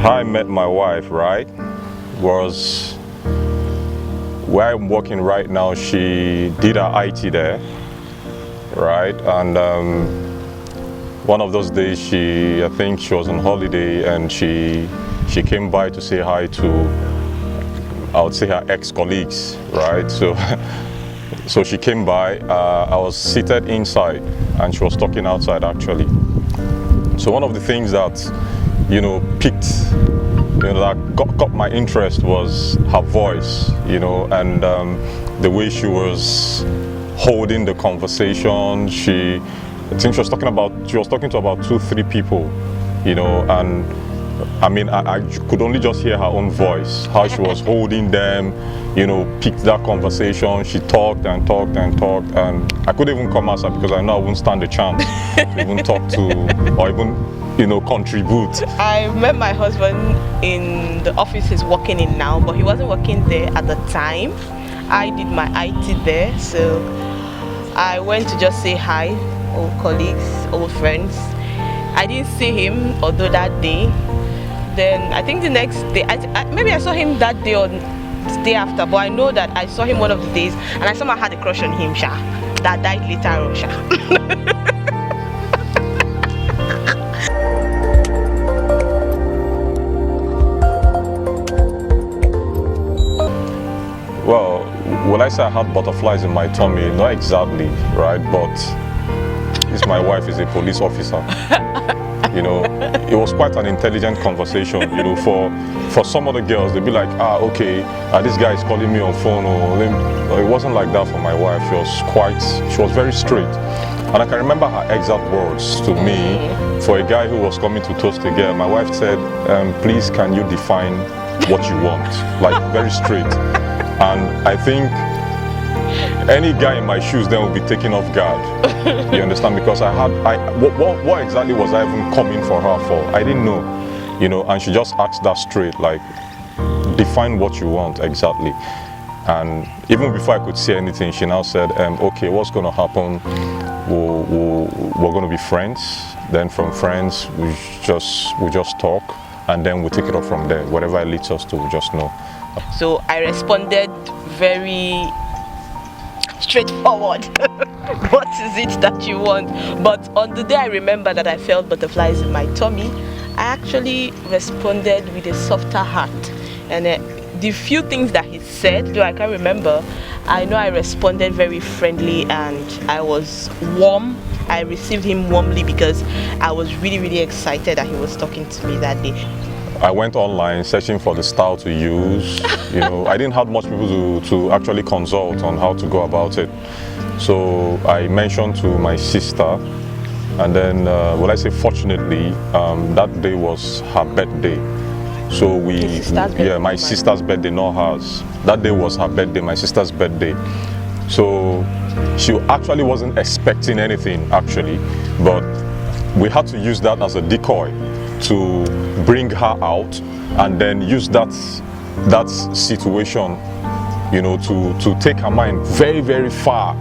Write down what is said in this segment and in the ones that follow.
how I met my wife, right, was where I'm working right now. She did her IT there, right, and one of those days I think she was on holiday, and she came by to say hi to, I would say, her ex-colleagues, right? So she came by. I was seated inside, and she was talking outside actually. So one of the things that piqued, that got my interest was her voice, and the way she was holding the conversation. I think she was talking to about 2-3 people, and I mean, I could only just hear her own voice, how she was holding them, picked that conversation. She talked and talked and talked, and I couldn't even come outside because I know I wouldn't stand a chance to even talk to or even, contribute. I met my husband in the office he's working in now, but he wasn't working there at the time. I did my IT there, so I went to just say hi, old colleagues, old friends. I didn't see him, although that day. Then I think the next day, maybe I saw him that day or the day after, but I know that I saw him one of the days, and I somehow had a crush on him, Sha. That died later on, Sha. Well, when I say I had butterflies in my tummy, not exactly, right? But my wife is a police officer. It was quite an intelligent conversation. For some other girls, they'd be like, okay, this guy is calling me on phone. Or it wasn't like that for my wife. She was very straight. And I can remember her exact words to me. For a guy who was coming to toast a girl, my wife said, please, can you define what you want? Like, very straight. And I think any guy in my shoes then will be taken off guard. You understand? Because what exactly was I even coming for her for? I didn't know, and she just asked that straight, like, define what you want exactly. And even before I could say anything, she now said, okay, what's going to happen? We're going to be friends. Then from friends, we just talk, and then we'll take it up from there. Whatever it leads us to, we just know. So I responded very straightforward. What is it that you want? But on the day I remember that I felt butterflies in my tummy, I actually responded with a softer heart. And the few things that he said, though I can't remember, I know I responded very friendly, and I was warm. I received him warmly because I was really, really excited that he was talking to me that day. I went online searching for the style to use. I didn't have much people to actually consult on how to go about it. So I mentioned to my sister, and then, I say fortunately, that day was her birthday. So my sister's birthday, not hers. That day was her birthday, my sister's birthday. So she actually wasn't expecting anything, actually, but we had to use that as a decoy to bring her out, and then use that situation, to take her mind very, very far,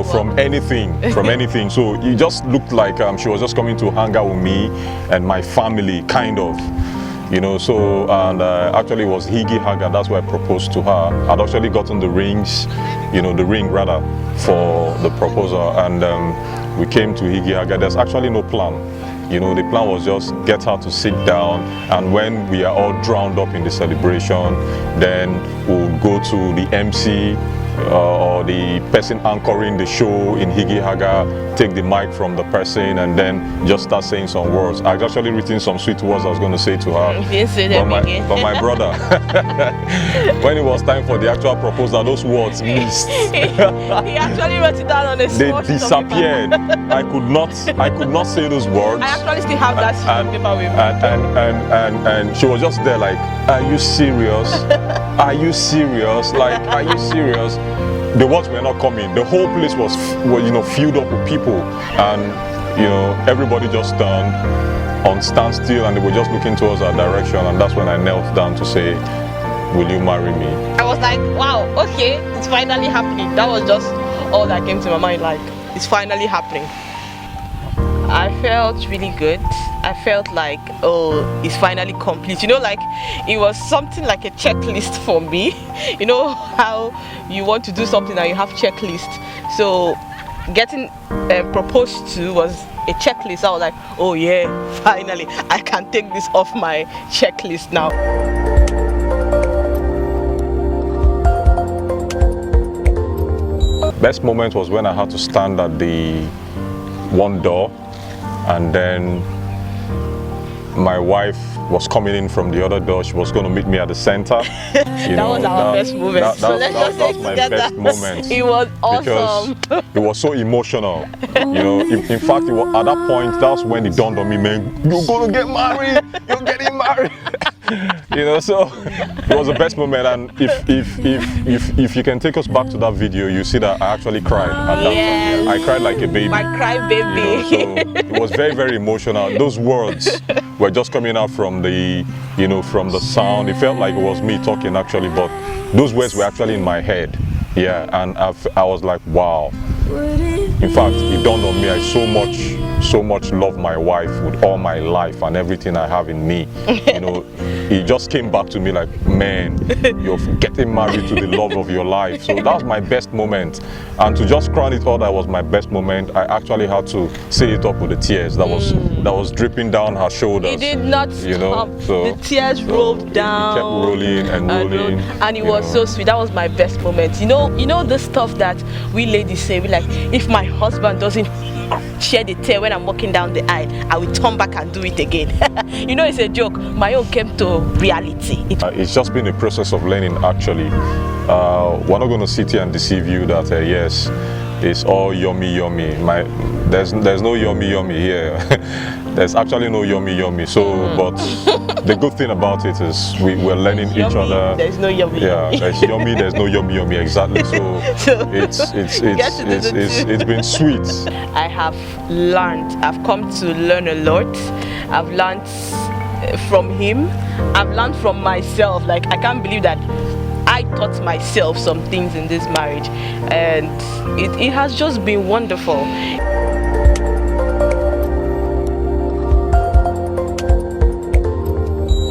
from anything. So it just looked like she was just coming to hang out with me and my family, kind of. So, and actually it was Higi Haga, that's why I proposed to her. I'd actually gotten the ring rather, for the proposal, and we came to Higi Haga. There's actually no plan. The plan was just get her to sit down, and when we are all drowned up in the celebration, then we'll go to the MC or the person anchoring the show in Higi Haga, take the mic from the person, and then just start saying some words. I've actually written some sweet words I was going to say to her, but my brother, when it was time for the actual proposal, those words missed. He actually wrote it down on a small They disappeared. I could not say those words. I actually still have that sheet of paper with me. And she was just there like, are you serious? Are you serious? Like, are you serious? The words were not coming. The whole place was filled up with people, and everybody just turned on standstill, and they were just looking towards our direction. And that's when I knelt down to say, will you marry me? I was like, wow, okay, it's finally happening. That was just all that came to my mind, like, it's finally happening. I felt really good. I felt like, oh, it's finally complete. You know, like it was something like a checklist for me. You know how you want to do something and you have checklist. So getting proposed to was a checklist. I was like, oh yeah, finally I can take this off my checklist now. Best moment was when I had to stand at the one door, and then my wife was coming in from the other door. She was going to meet me at the center. That was our best moment. So let's just say my together, best moment. It was awesome. Because it was so emotional. You know, in fact, it was, at that point, that's when it dawned on me, man, you're going to get married. You're getting married. You know, so it was the best moment. And if you can take us back to that video, you see that I actually cried at that time. I cried like a baby. My cry baby. You know, so it was very, very emotional. Those words were just coming out from the, you know, from the sound. It felt like it was me talking actually, but those words were actually in my head. Yeah, and I was like, wow. In fact, it dawned on me, I so much love my wife with all my life and everything I have in me. You know, it just came back to me like, man, you're getting married to the love of your life. So that was my best moment. And to just crown it all, that was my best moment. I actually had to say it up with the tears that was dripping down her shoulders. It did not stop. You know, so the tears rolled down. It kept rolling and rolling. And it was so sweet. That was my best moment. You know the stuff that we ladies say, we like, if my husband doesn't shed a tear when I'm walking down the aisle, I will turn back and do it again. You know, it's a joke. My own came to reality. It's just been a process of learning actually. We're not going to sit here and deceive you that yes, it's all yummy. There's no yummy here. There's actually no yummy. So, but the good thing about it is we're learning each other. There's no yummy. Yeah, there's yummy. There's no yummy. Exactly. So it's been sweet. I have learned. I've come to learn a lot. I've learned from him. I've learned from myself. Like, I can't believe that I taught myself some things in this marriage, and it has just been wonderful.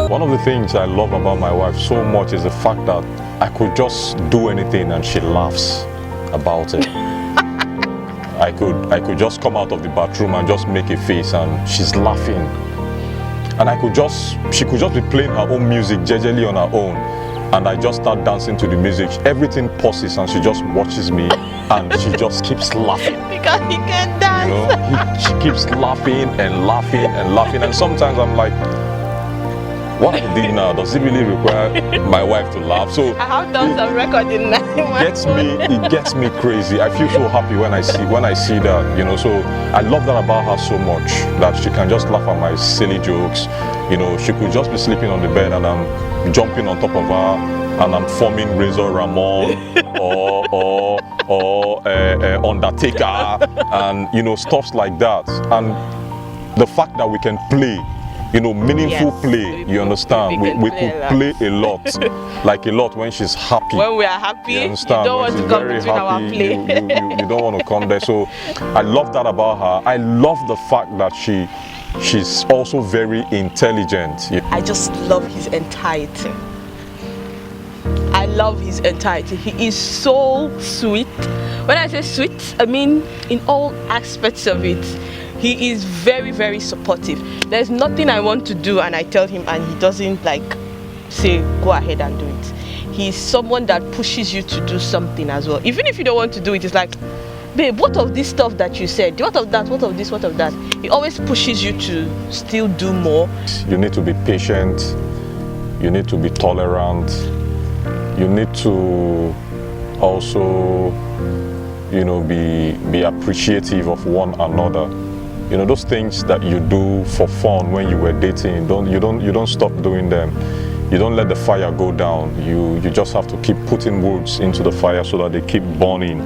One of the things I love about my wife so much is the fact that I could just do anything and she laughs about it. I could just come out of the bathroom and just make a face and she's laughing. And she could just be playing her own music gingerly on her own, and I just start dancing to the music. Everything pauses and she just watches me and she just keeps laughing. Because he can dance. You know, she keeps laughing and laughing and laughing, and sometimes I'm like, what I did now, does it really require my wife to laugh? So I have done some recording now. It gets me crazy. I feel so happy when I see that, you know. So I love that about her so much, that she can just laugh at my silly jokes. You know, she could just be sleeping on the bed and I'm jumping on top of her and I'm forming Razor Ramon or Undertaker and, you know, stuff like that. And the fact that we can play, you know, meaningful play, you understand? We could play a lot, like a lot when she's happy. When we are happy, you understand? don't want to come between our play. You don't want to come there. So I love that about her. I love the fact that she's also very intelligent. I just love his entirety. I love his entirety. He is so sweet. When I say sweet, I mean in all aspects of it. He is very, very supportive. There's nothing I want to do and I tell him and he doesn't like say go ahead and do it. He's someone that pushes you to do something as well. Even if you don't want to do it, it's like, babe, what of this stuff that you said? What of that? What of this? What of that? He always pushes you to still do more. You need to be patient. You need to be tolerant. You need to also, you know, be appreciative of one another. You know, those things that you do for fun when you were dating, you don't stop doing them. You don't let the fire go down. You just have to keep putting woods into the fire so that they keep burning.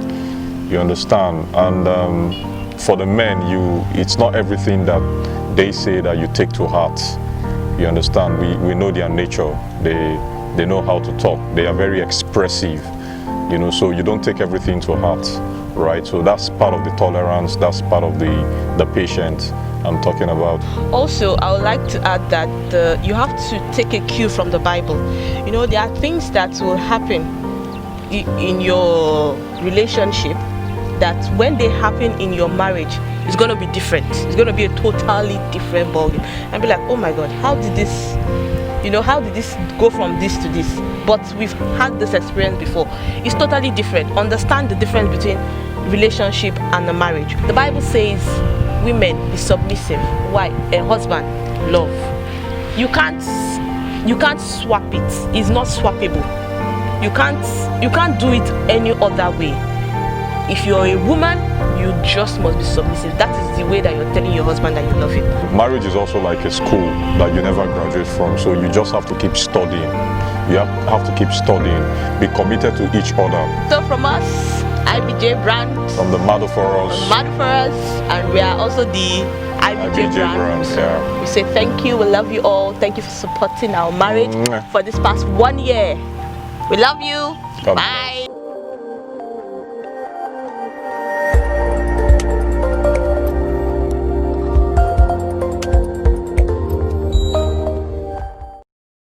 You understand? And for the men, it's not everything that they say that you take to heart. You understand? We know their nature. They know how to talk. They are very expressive. You know, so you don't take everything to heart. Right, so that's part of the tolerance, that's part of the patience. I'm talking about. Also, I would like to add that you have to take a cue from the Bible. You know, there are things that will happen in your relationship that when they happen in your marriage, it's going to be different. It's going to be a totally different ballgame. And be like, oh my God, how did this go from this to this? But we've had this experience before. It's totally different. Understand the difference between relationship and a marriage. The Bible says, women, be submissive. Why? A husband, love. You can't swap it. It's not swappable. You can't do it any other way. If you're a woman, you just must be submissive. That is the way that you're telling your husband that you love him. Marriage is also like a school that you never graduate from, so you just have to keep studying. You have to keep studying, be committed to each other. So from us, IBJ brand, from the Madoforos, and we are also the IBJ brand. Yeah. We say thank you, we love you all. Thank you for supporting our marriage for this past 1 year. We love you. Bye.